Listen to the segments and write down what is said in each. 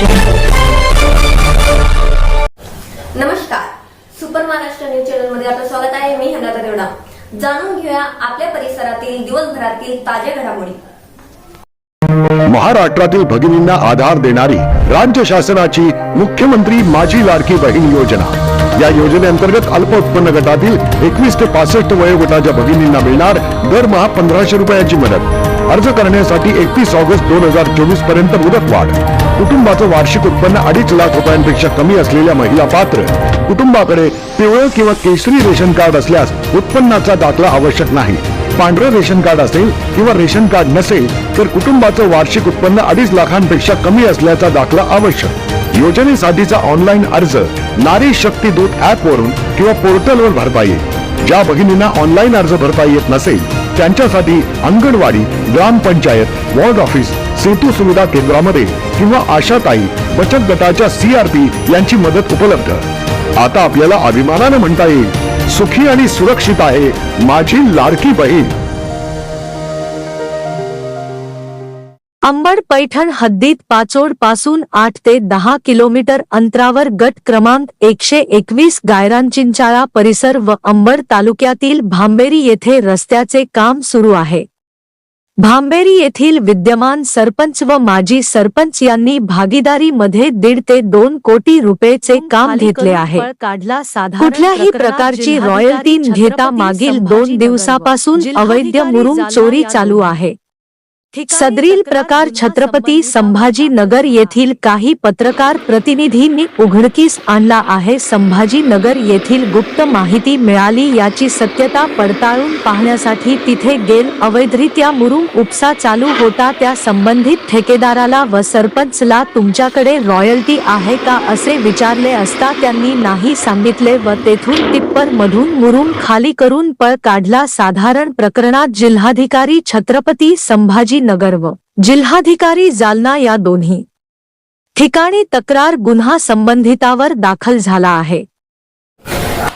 नमस्कार, super Maharashtra news channel मध्ये आपलं स्वागत आहे। मी हेमलता देवडा। जाणून घेऊया आपल्या परिसरातील दिवसभरातील ताज्या घडामोडी। महाराष्ट्रातील भगिनींना आधार देणारी राज्य शासनाची मुख्यमंत्री माझी लाडकी बहीण योजना। या योजनेअंतर्गत अल्प उत्पन्न गटातील 21 ते 65 वयोगटाच्या भगिनींना मिळणार दरमहा 1500 रुपयाची मदत। अर्ज करण्यासाठी 31 ऑगस्ट 2024 पर्यंत मुदतवाढ। कुटुंबाचं वार्षिक उत्पन्न 2.5 लाख रुपयांपेक्षा कमी असलेल्या महिला पात्र। कुटुंबाकडे पिवळं किंवा केशरी रेशन कार्ड असल्यास उत्पन्नाचा दाखला आवश्यक नाही। पांढरं रेशन कार्ड असेल किंवा रेशन कार्ड नसेल तर कुटुंबाचं वार्षिक उत्पन्न 2.5 लाखांपेक्षा कमी असल्याचा दाखला आवश्यक। योजनेसाठीचा ऑनलाईन अर्ज नारी शक्ती दूत ऍप वरून किंवा पोर्टलवर भरता येईल। ज्या भगिनींना ऑनलाईन अर्ज भरता येत नसेल त्यांच्यासाठी अंगणवाडी, ग्रामपंचायत, वॉर्ड ऑफिस, सेतू सुविधा केंद्रामध्ये किंवा आशाताई बचत गटाच्या CRP यांची मदत उपलब्ध। आता आपल्याला अभिमानाने म्हणता येईल, सुखी आणि सुरक्षित आहे माझी लाडकी बहीण। अंबड पैठण हद्दीत पाचोड पासून 8 ते 10 किलोमीटर अंतरावर गट क्रमांक 121 गायरांचिंचाळा परिसर व अंबड तालुक्यातील भांबेरी येथे रस्त्याचे काम सुरू आहे। भांबेरी येथील विद्यमान सरपंच व माजी सरपंच यांनी भागीदारीमध्ये 1.5 ते 2 कोटी रुपयाचे काम घेतले आहे। कुठल्याही प्रकारची रॉयल्टी घेता मागील 2 दिवसापासून अवैध मुरुम चोरी चालू आहे। सदरील प्रकार छत्रपती संभाजी नगर येथील काही पत्रकार प्रतिनिधींनी उघडकीस आणला आहे। संभाजी नगर येथील गुप्त माहिती मिळाली याची सत्यता पडताळून पाहण्यासाठी तिथे गेल अवैधरित्या मुरुम उपसा चालू होता। त्या संबंधित ठेकेदाराला व सरपंचला तुमच्याकडे रॉयल्टी आहे का असे विचारले असता त्यांनी नाही सांगितले व तेथून टिप्पर मधून मुरुम खाली करून पळ काढला। साधारण प्रकरणात जिल्हाधिकारी छत्रपती संभाजी नगर व जिल्हाधिकारी जालना या दोन्ही ठिकाणी तक्रार गुन्हा संबंधितावर दाखल झाला आहे।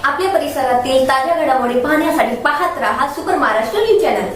आपल्या परिसरातील ताज्या घडामोडी पाहण्यासाठी पाहत रहा सुपर महाराष्ट्र न्यूज चॅनल।